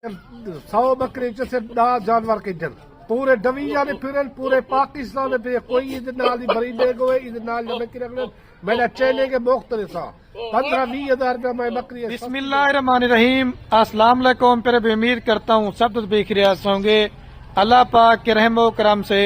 100 बकरे च सिर्फ 10 जानवर कजन पूरे डविया ने फिरन पूरे पाकिस्तान में पे कोई इधर नाल दी बड़ी बेग होए इधर नाल बकरी रखने मैंने चैले के मुख्तलिफ सा 15-20 हजार रुपया मैं बकरी बिस्मिल्लाहिर्रहमानिर्रहीम। अस्सलाम वालेकुम। फिर भी उम्मीद करता हूँ सब कुछ बेखियात होंगे अल्लाह पाक के रहमो करम से।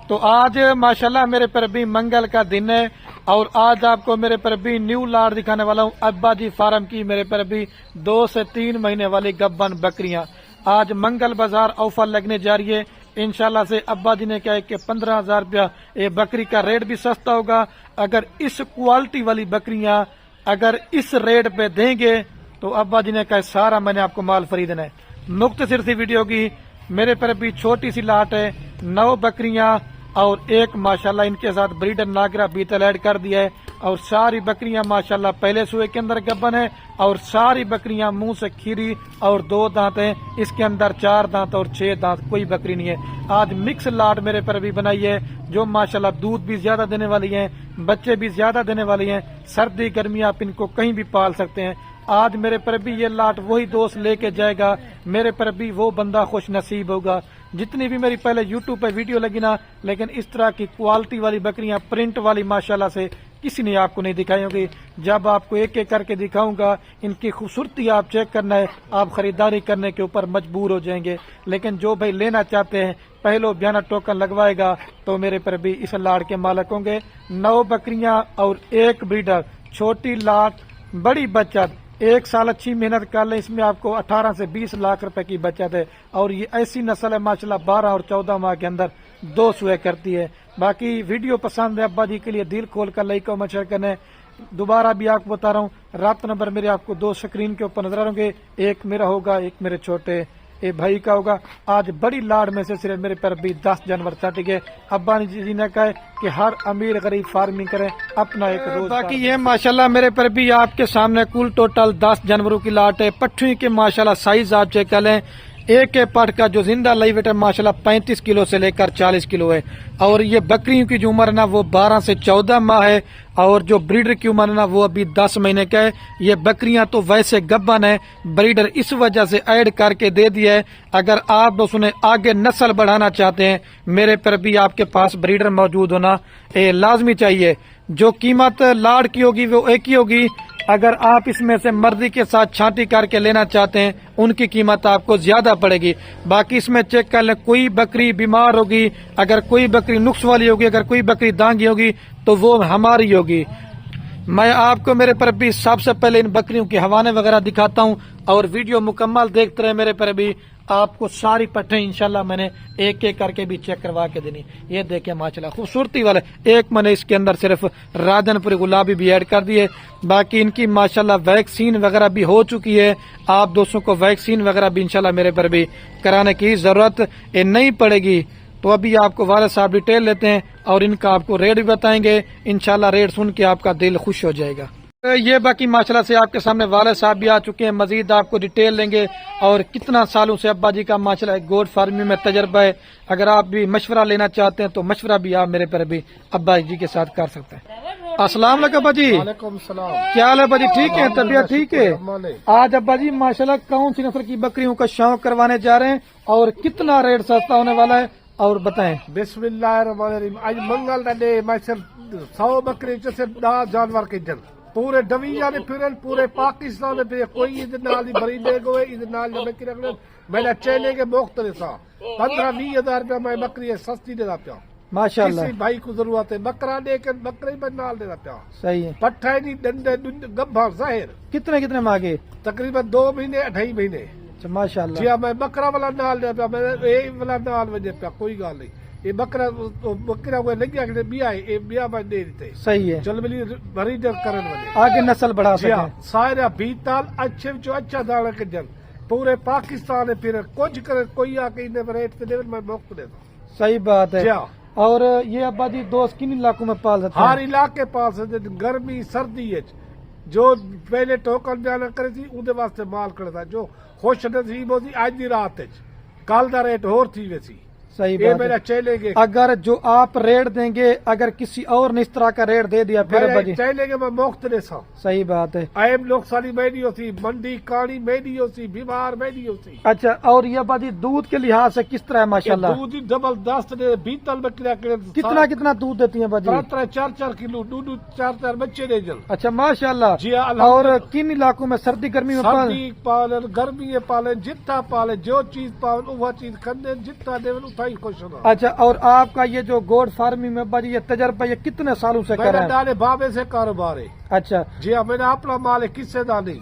तो आज माशाल्लाह मेरे पर भी मंगल का दिन है और आज आपको मेरे पर भी न्यू लाट दिखाने वाला हूँ। अब्बा जी फार्म की मेरे पर भी 2 से 3 महीने वाली गब्बन बकरियां आज मंगल बाजार ऑफर लगने जा रही है। इंशाल्लाह से अब्बा जी ने कहा कि 15,000 रुपया ये बकरी का रेट भी सस्ता होगा। अगर इस क्वालिटी वाली बकरियां अगर इस रेट पे देंगे तो अब्बा जी ने कहा सारा मैंने आपको माल फ्री देना है। मुख्तसर सी वीडियो की मेरे पर भी छोटी सी लाट है, 9 बकरियां और एक माशाल्लाह इनके साथ ब्रीडर नागरा बीतल ऐड कर दिया है और सारी बकरियां माशाल्लाह पहले सुए के अंदर गब्बन है और सारी बकरियां मुंह से खीरी और 2 दांत हैं। इसके अंदर 4 दांत और 6 दांत कोई बकरी नहीं है। आज मिक्स लाट मेरे पर भी बनाई है जो माशाल्लाह दूध भी ज्यादा देने वाली है, बच्चे भी ज्यादा देने वाली हैं। सर्दी गर्मी आप इनको कहीं भी पाल सकते हैं। आज मेरे पर भी ये लाट वही दोस्त लेके जाएगा, मेरे पर भी वो बंदा खुश नसीब होगा। जितनी भी मेरी पहले YouTube पे वीडियो लगी ना, लेकिन इस तरह की क्वालिटी वाली बकरियां प्रिंट वाली माशाल्लाह से किसी ने आपको नहीं दिखाई होगी। जब आपको एक एक करके दिखाऊंगा, इनकी खूबसूरती आप चेक करना है, आप खरीदारी करने के ऊपर मजबूर हो जाएंगे। लेकिन जो भाई लेना चाहते हैं पहलो बयाना टोकन लगवाएगा तो मेरे पर भी इस लाट के मालिक होंगे। 9 बकरियां और 1 ब्रीडर, छोटी लाट बड़ी बचत। 1 साल अच्छी मेहनत कर ले, इसमें आपको 18 से 20 लाख रुपए की बचत है। और ये ऐसी नस्ल है माशाल्लाह 12 और 14 माह के अंदर 2 सुए करती है। बाकी वीडियो पसंद है अब्बा जी के लिए दिल खोल कर लाइक और शेयर करना है। दोबारा भी आपको बता रहा हूँ, रात नंबर मेरे आपको 2 स्क्रीन के ऊपर नजर आएंगे, एक मेरा होगा, एक मेरे छोटे ये भाई का होगा। आज बड़ी लाड़ में से सिर्फ मेरे पर भी 10 जानवर छट गए। अब्बा जी ने कहा कि हर अमीर गरीब फार्मिंग करे, अपना एक रोज। बाकी ये माशाल्लाह मेरे पर भी आपके सामने कुल टोटल 10 जानवरों की लाट है। पट्टी के माशाल्लाह साइज आप चेक कर लें। एक पट का जो जिंदा लाइव वेट है माशाल्लाह 35 किलो से लेकर 40 किलो है। और ये बकरियों की जो उम्र है ना वो 12 से 14 माह है और जो ब्रीडर की उम्र है ना वो अभी 10 महीने का है। ये बकरियां तो वैसे गब्बन है, ब्रीडर इस वजह से ऐड करके दे दिया है। अगर आप उसने आगे नस्ल बढ़ाना चाहते हैं मेरे पर भी आपके पास ब्रीडर मौजूद होना लाजमी चाहिए। जो कीमत लाड़ की होगी वो एक ही होगी। अगर आप इसमें से मर्जी के साथ छांटी करके लेना चाहते हैं उनकी कीमत आपको ज्यादा पड़ेगी। बाकी इसमें चेक कर लें, कोई बकरी बीमार होगी, अगर कोई बकरी नुक्स वाली होगी, अगर कोई बकरी दांगी होगी तो वो हमारी होगी। मैं आपको मेरे पर भी सबसे पहले इन बकरियों के हवाने वगैरह दिखाता हूं और वीडियो मुकम्मल देखते रहे। मेरे पर भी आपको सारी पट्टे इंशाल्लाह मैंने एक एक करके भी चेक करवा के देनी। ये देखें माशाल्लाह खूबसूरती वाले, एक मैंने इसके अंदर सिर्फ राजनपुरी गुलाबी भी ऐड कर दिए। बाकी इनकी माशाल्लाह वैक्सीन वगैरह भी हो चुकी है। आप दोस्तों को वैक्सीन वगैरह भी इंशाल्लाह मेरे पर भी कराने की जरूरत नहीं पड़ेगी। तो अभी आपको वाले साहब डिटेल लेते हैं और इनका आपको रेट भी बताएंगे। इंशाल्लाह रेट सुन के आपका दिल खुश हो जाएगा। ये बाकी माशाल्लाह से आपके सामने वाले साहब भी आ चुके हैं, मजीद आपको डिटेल लेंगे और कितना सालों से अब्बा जी का माशाल्लाह गोट फार्मिंग में तजर्बा है। अगर आप भी मशवरा लेना चाहते हैं तो मशवरा भी आप मेरे पर भी अब्बा जी के साथ कर सकते हैं। अस्सलाम वालेकुम अब्बा जी। वालेकुम सलाम। क्या हाल है अब्बा जी? ठीक है, तबीयत ठीक है? आज अब्बा जी माशाल्लाह कौन सी नस्ल की बकरियों का शौक करवाने जा रहे हैं और कितना रेट सस्ता होने वाला है और बताएं। बिस्मिल्लाहिर्रहमानिर्रहीम। आज मंगल का डे मैं सिर्फ 100 बकरे च सिर्फ 10 जानवर कजन पूरे डविया ने फिरन पूरे पाकिस्तान में पे कोई इधर नाल दी बड़ी बेग होए इधर नाल बकरी रखने मैंने चैले के मुख्तलिफ सा 15-20 हजार रुपया मैं बकरी सस्ती देना पिया। माशाल्लाह किसी भाई को जरूरत है बकरा लेकर बकरे पर नाल देना पिया। सही है। पट्ठा नहीं डंडे गब्भा जाहिर कितने कितने मांगे? तकरीबन 2 महीने 2.5 महीने। माशाल्लाह जी मैं बकरा वाला नाल दे पिया, मैं ए वाला नाल वजे पिया, कोई गल नहीं। ये बकरा को लगे अगले बिया ये बिया में दे देते। सही है। चल मिली भरी डर करन वाले आगे नस्ल बढ़ा सके। सारे बीताल अच्छे जो अच्छा दाना के जन पूरे पाकिस्तान में फिर कुछ करे कोई आके इन्हें रेट से दे मैं मुफ्त देता। सही बात है। और ये अब्बा जी दोस्त किन इलाकों में पाल सकते हैं? हर इलाके पाल सकते, गर्मी सर्दी है जो पहले टोकन बयान करे थी उनके वास्ते माल करता जो खुश नसीब होती अज की रात कल का रेट होर थी वैसी। صحیح یہ بات میرا ہے۔ چلیں گے اگر جو آپ ریٹ دیں گے اگر کسی اور نے اس طرح کا ریٹ دے دیا پھر ابا جی چلیں گے میں مختلف سا صحیح بات ہے۔ اہم لوگ ساری میڈی ہوتی منڈی کانی میڈی ہوتی بیمار میڈی ہوتی اچھا اور یہ ابا جی دودھ کے لحاظ سے کس طرح ہے ماشاءاللہ؟ دودھ ہی زبردست نے بیتل میں کتنا دودھ دیتی ہیں ابا جی؟ 4 کلو دودھ 4 بچے دے جل اچھا ماشاءاللہ۔ جی ہاں، اور کن علاقوں میں سردی گرمی میں سردی پالن گرمی پالن جتنا پالن جو چیز پالن وہ چیز کھندے جتنا دے اتنا ہی خوش ہونا۔ اچھا اور آپ کا یہ جو گوڈ فارمنگ میں ابا جی یہ تجربہ یہ کتنے سالوں سے کر میرا رہے ہیں؟ ڈالے بابے سے کاروبار ہے۔ اچھا جی ہاں میرا اپنا مال ہے کس سے نہیں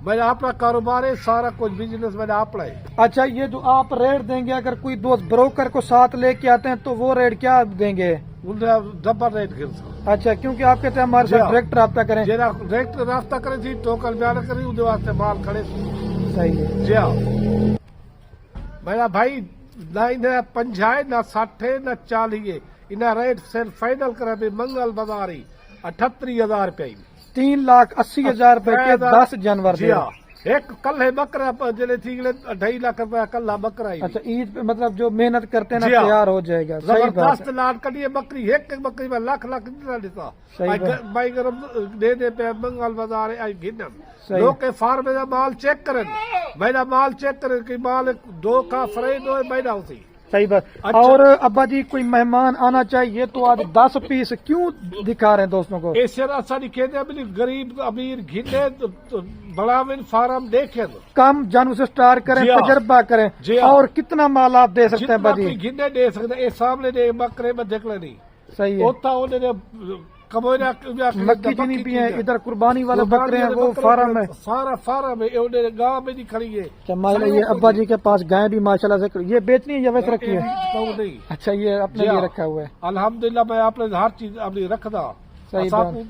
میرا اپنا کاروبار ہے سارا کچھ بزنس میرا اپنا ہے۔ اچھا یہ جو آپ ریٹ دیں گے اگر کوئی دوست بروکر کو ساتھ لے کے آتے ہیں تو وہ ریٹ کیا دیں گے؟ ڈبل ریٹ گرتا اچھا کیونکہ آپ کہتے ہیں ہمارے جی ساتھ ہاں۔ ڈائریکٹ رابطہ کریں۔ جیڑا ڈائریکٹ رابطہ کرے تھی ٹوکن بیان کری اندے واسطے مال کھڑے سی۔ صحیح ہے۔ جی ہاں میرا بھائی نہ انہیں 50 نہ 60 نہ 40 انہیں ریٹ صرف فائنل کرے بھی منگل بازاری 38,000 روپے 3,80,000 روپے کے 10 جانور جی ہاں ایک کل ہے بکرا جلے تھی 2.5 لاکھ روپے کل بکرا ہی اچھا عید پہ مطلب جو محنت کرتے ہیں نا جی ہاں۔ تیار ہو جائے گا۔ صحیح بات زبردست ہے۔ لاڈ کڈیے بکری ایک بکری میں لاکھ اتنا دیتا صحیح بات۔ بائی گرم دے پہ منگل بازار گھنن صحیح۔ لوگ کے فارم دا مال چیک کرن میرا مال چیک کرن کہ مال دو کا فرید ہوئے میرا ہوتی۔ صحیح بات۔ اچھا۔ اور ابا جی کوئی مہمان آنا چاہیے تو آج 10 پیس کیوں دکھا رہے ہیں دوستوں کو؟ اس طرح ساری کہتے ہیں غریب امیر گھنے بڑا من فارم دیکھیں کم جانور سے سٹار کریں جی ہاں۔ تجربہ کریں جی ہاں۔ اور کتنا مال آپ دے سکتے ہیں جتنا ابا جی؟ کوئی گھنے دے سکتے یہ سامنے دے بکرے میں دیکھ لے نہیں صحیح ہے۔ ہوتا انہوں نے کمونا مکی چینی بھی ہیں ادھر قربانی والے بکرے ہیں وہ فارم ہے۔ سارا فارم ہے انہوں نے گاؤں میں نہیں کھڑی ہے اچھا ماشاءاللہ یہ ابا جی کے پاس گائے بھی ماشاءاللہ سے یہ بیچنی ہے یا ویسے رکھی ہے؟ نہیں اچھا یہ اپنے جی لیے ہاں۔ رکھا ہوا ہے۔ الحمدللہ میں اپنے ہر چیز اپنی رکھدا صحیح اساں بات۔ کو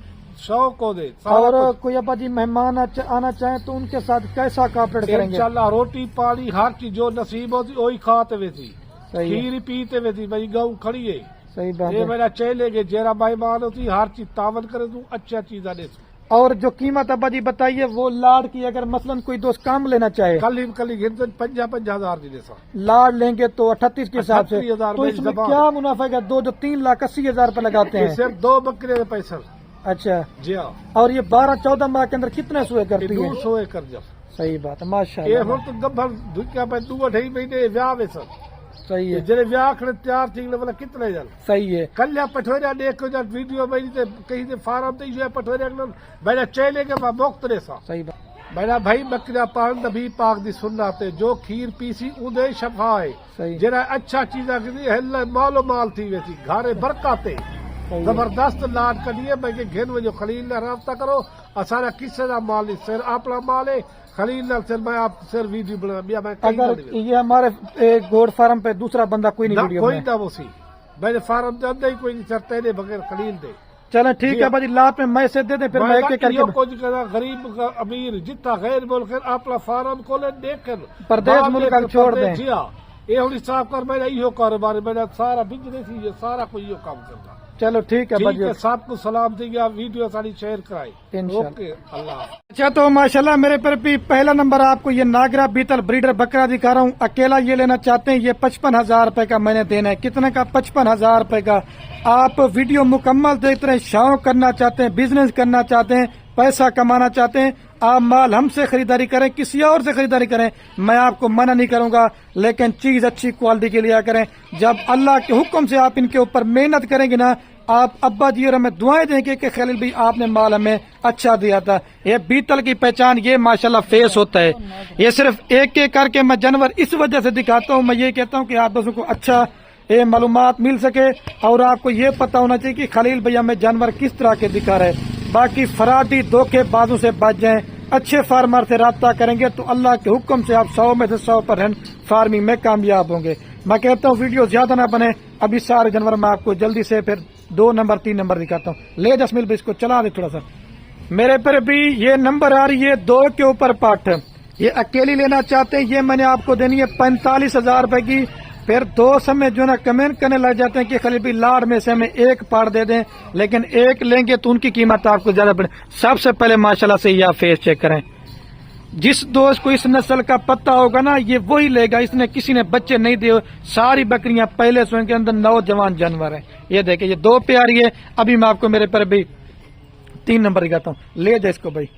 شوق کو دے اور کوئی ابا جی مہمان آنا چاہیں تو ان کے ساتھ کیسا کاپریٹ کریں گے؟ انشاءاللہ روٹی پانی ہر چیز جو نصیب ہوتی وہی کھاتے ویسی صحیح ہے۔ کھیر پیتے ویسی بھائی گاؤں کھڑی ہے صحیح بات یہ ہے۔ میرا چہلے گے جیرا مہمان ہوتی ہر چیز تعاون کرے تو اچھا چیز دے اور جو قیمت ابا جی بتائیے وہ لاڈ کی اگر مثلا کوئی دوست کام لینا چاہے کلی گھنٹے 50,000 دی سا لاڈ لیں گے تو 38 کے حساب سے 38,000 تو اس میں زبان۔ کیا منافع ہے؟ دو جو 3,80,000 روپے لگاتے ہیں۔ صرف 2 بکرے کے پیسہ اچھا جی ہاں اور یہ 12-14 ماہ کے اندر کتنے سوئے کرتی ہے؟ 200 کر جب صحیح بات ہے ماشاء یہ اللہ ہوں تو گبھر دنیا پہ 2-2.5 مہینے ویاہ میں سر صحیح ہے جڑے ویاہ کھڑے تیار تھی والا کتنے جل صحیح ہے کلیا پٹھوریا دیکھو جب ویڈیو میں کہیں سے فارم تے جو پٹھوریا میرا چہلے کے میں مختلف سا صحیح بات میرا بھائی بکرا پان نبی پاک دی سنت ہے جو کھیر پیسی اودے شفا ہے صحیح جڑا اچھا چیزاں کی ہل مال و مال تھی ویسی گھارے برکاتے صحیح ہے۔ زبردست لاڈ کریے میں کہ گھن وجو خلیل نہ رابطہ کرو اسارا کسے دا مال نہیں سر اپنا مال ہے خلیل نال سر میں آپ سر ویڈیو بنا بیا میں کہیں اگر یہ ہمارے گوڈ فارم پہ دوسرا بندہ کوئی نہیں ویڈیو کوئی بنائے نہ وہ سی میرے فارم دے اندر ہی کوئی نہیں سر تیرے بغیر خلیل دے چلیں ٹھیک ہے بھائی لات میں میں سے دے دیں پھر میں ایک ایک کر کے کچھ کرا غریب کا امیر جتنا غیر ملک اپنا فارم کھولے دیکھیں پردیس ملک چھوڑ دیں۔ جی ہاں یہ ہوں صاف کر میرا یہ کاروبار میرا سارا بزنس ہی سارا کوئی یہ کام کرتا چلو ٹھیک ہے ٹھیک بھائی ہے سب کو سلام دے گیا ویڈیو ساری شیئر کرائی انشاءاللہ۔ اوکے اللہ اچھا تو ماشاءاللہ میرے پر بھی پہلا نمبر آپ کو یہ ناگرا بیتل بریڈر بکرا دکھا رہا ہوں اکیلا یہ لینا چاہتے ہیں یہ 55,000 روپے کا میں نے دینا ہے کتنے کا 55,000 روپے کا آپ ویڈیو مکمل دیکھتے رہے شوق کرنا چاہتے ہیں بزنس کرنا چاہتے ہیں پیسہ کمانا چاہتے ہیں آپ مال ہم سے خریداری کریں کسی اور سے خریداری کریں میں آپ کو منع نہیں کروں گا لیکن چیز اچھی کوالٹی کی لیا کریں جب اللہ کے حکم سے آپ ان کے اوپر محنت کریں گے نا آپ ابا جی اور ہمیں دعائیں دیں گے کہ خلیل بھائی آپ نے مال ہمیں اچھا دیا تھا یہ بیتل کی پہچان یہ ماشاءاللہ فیس ہوتا ہے یہ صرف ایک ایک کر کے میں جانور اس وجہ سے دکھاتا ہوں میں یہ کہتا ہوں کہ آپ دوستوں کو اچھا معلومات مل سکے اور آپ کو یہ پتا ہونا چاہیے کہ خلیل بھائی ہمیں جانور کس طرح کے دکھا رہے باقی فراڈی دھوکے بازوں سے بچ جائیں اچھے فارمر سے رابطہ کریں گے تو اللہ کے حکم سے آپ 100 میں سے 100% فارمنگ میں کامیاب ہوں گے میں کہتا ہوں ویڈیو زیادہ نہ بنے ابھی سارے جانور میں آپ کو جلدی سے پھر 2 نمبر 3 نمبر دکھاتا ہوں لے جسمیل بھائی اس کو چلا دے تھوڑا سا میرے پر بھی یہ نمبر آ رہی ہے 2 کے اوپر پاٹ یہ اکیلی لینا چاہتے ہیں یہ میں نے آپ کو دینی ہے 45,000 روپے کی پھر 2 سمے جو نا کمنٹ کرنے لگ جاتے ہیں کہ خلیل بھائی لاڈ میں سے ہمیں 1 پاٹ دے دیں لیکن 1 لیں گے تو ان کی قیمت آپ کو زیادہ پڑے سب سے پہلے ماشاءاللہ سے یہ آپ فیس چیک کریں जिस दोस्त को इस नस्ल का पता होगा ना, ये वही लेगा, इसने किसी ने बच्चे नहीं दिए। सारी बकरियां पहले स्वयं के अंदर नौजवान जानवर है। ये देखे, ये 2 प्यारी है। अभी मैं आपको मेरे पर भी 3 नंबर दिखाता हूँ, ले जा इसको भाई।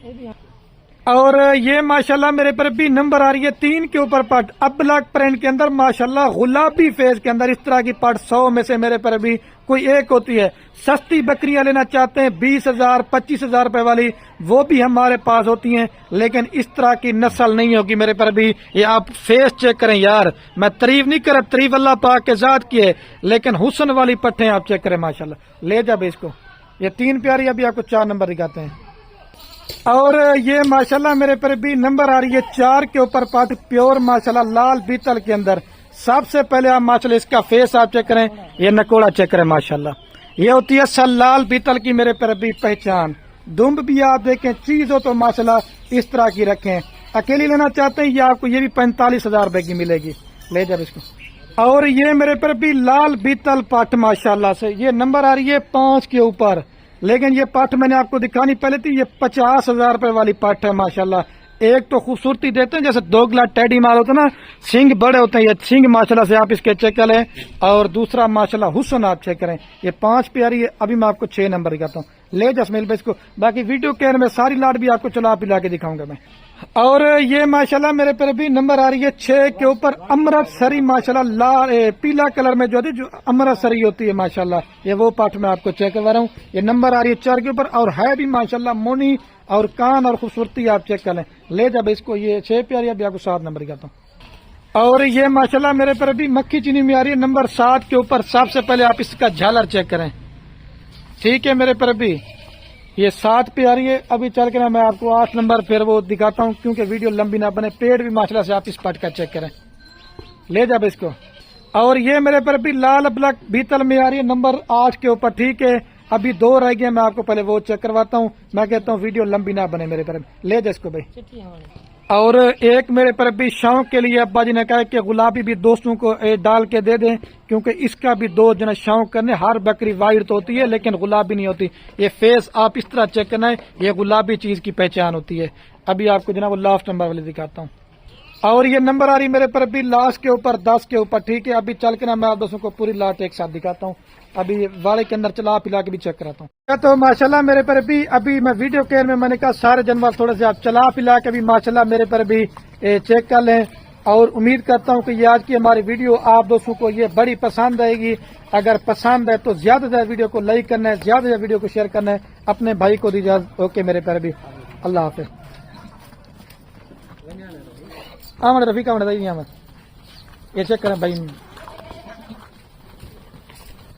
और ये माशाल्लाह मेरे पर भी नंबर आ रही है 3 के ऊपर पार्ट, अबलग प्रिंट के अंदर माशाल्लाह, गुलाबी फेस के अंदर। इस तरह की पार्ट 100 में से मेरे पर भी कोई एक होती है। सस्ती बकरियां लेना चाहते हैं 20,000 25,000 रुपए वाली, वो भी हमारे पास होती हैं, लेकिन इस तरह की नस्ल नहीं होगी मेरे पर भी। ये आप फेस चेक करें यार, मैं तारीफ नहीं कर, तारीफ अल्लाह पाक के जात की है, लेकिन हुस्न वाली पट्टे आप चेक करें माशाल्लाह। ले जा भाई इसको, ये 3 प्यारी। अभी आपको 4 नंबर दिखाते हैं। और ये माशाल्लाह मेरे पर भी नंबर आ रही है 4 के ऊपर पार्ट, प्योर माशाल्लाह लाल बीतल के अंदर। सबसे पहले आप माशाल्लाह इसका फेस आप चेक करें, ये नकोड़ा चेक करें माशाल्लाह। ये होती है सल लाल बीतल की मेरे पर भी पहचान। दुम्ब भी आप देखें, चीज हो तो माशाल्लाह इस तरह की रखें। अकेली लेना चाहते हैं ये आपको ये भी 45,000 रुपए की मिलेगी। ले जा इसको। और ये मेरे पर भी लाल बीतल पाठ माशाल्लाह से, ये नंबर आ रही है 5 के ऊपर, लेकिन ये पाठ मैंने आपको दिखानी पहले थी। ये 50,000 रुपए वाली पाठ है माशाल्लाह। एक तो खूबसूरती देते हैं, जैसे दोगला टेडी माल होता है ना, सिंग बड़े होते हैं, ये सिंग माशाल्लाह से आप इसके चेक करें। और दूसरा माशाल्लाह हुस्न आप चेक करें, ये 5 प्यारी है। अभी मैं आपको 6 नंबर दिखाता हूँ। ले जा स्मेल इसको, बाकी वीडियो के में सारी लाट भी आपको चला पिला के दिखाऊंगा मैं। और ये माशाल्लाह मेरे पर भी नंबर आ रही है 6 के ऊपर, अमृतसरी माशाल्लाह लाल पीला कलर में जो अमृतसरी होती है माशाल्लाह, ये वो पाठ मैं आपको चेक करवा रहा हूँ। ये नंबर आ रही है 4 के ऊपर, और है भी माशाल्लाह मोनी और कान और खूबसूरती आप चेक कर लें। ले जा इसको, ये 6 प्यारी। अभी आपको 7 नंबर दिखाता हूँ। और ये माशाल्लाह मेरे पर भी मक्खी चीनी में आ रही है नंबर 7 के ऊपर। सबसे पहले आप इसका झालर चेक करें, ठीक है। मेरे पर भी ये 7 पे आ रही है। अभी चल के ना मैं आपको 8 नंबर फिर वो दिखाता हूँ, क्योंकि वीडियो लंबी ना बने। पेड़ भी माशाल्लाह से आप इस पार्ट का चेक करें। ले जा इसको। और ये मेरे पर भी लाल ब्लैक बीतल में आ रही है नंबर 8 के ऊपर, ठीक है। अभी 2 रह गए, मैं आपको पहले वो चेक करवाता हूँ। मैं कहता हूँ वीडियो लंबी ना बने मेरे पर। ले जा इसको भाई। और एक मेरे पर भी शौक के लिए अब्बा जी ने कहा कि गुलाबी भी दोस्तों को डाल के दे दें, क्योंकि इसका भी 2 जना शौक करने। हर बकरी वाइट तो होती है, लेकिन गुलाबी नहीं होती। ये फेस आप इस तरह चेक करना है, ये गुलाबी चीज की पहचान होती है। अभी आपको जनाब लास्ट नंबर वाले दिखाता हूँ। और ये नंबर आ रही मेरे पर भी लास्ट के ऊपर, 10 के ऊपर, ठीक है। अभी चल के ना मैं आप दोस्तों को पूरी लाट एक साथ दिखाता हूँ। अभी वाले के अंदर चला पिला के भी चेक कराता हूँ। तो माशाल्लाह मेरे पर भी अभी मैं वीडियो केयर में मैंने कहा सारे जानवर थोड़े से आप चला पिला के भी माशाल्लाह मेरे पर भी चेक कर लें। और उम्मीद करता हूँ कि ये आज की हमारी वीडियो आप दोस्तों को ये बड़ी पसंद आएगी। अगर पसंद है तो ज्यादा से ज्यादा वीडियो को लाइक करना है, ज्यादा से ज्यादा वीडियो को शेयर करना है। अपने भाई को दीजिए ओके मेरे पर भी। अल्लाह हाफिज। रफीक ये चेक करें भाई।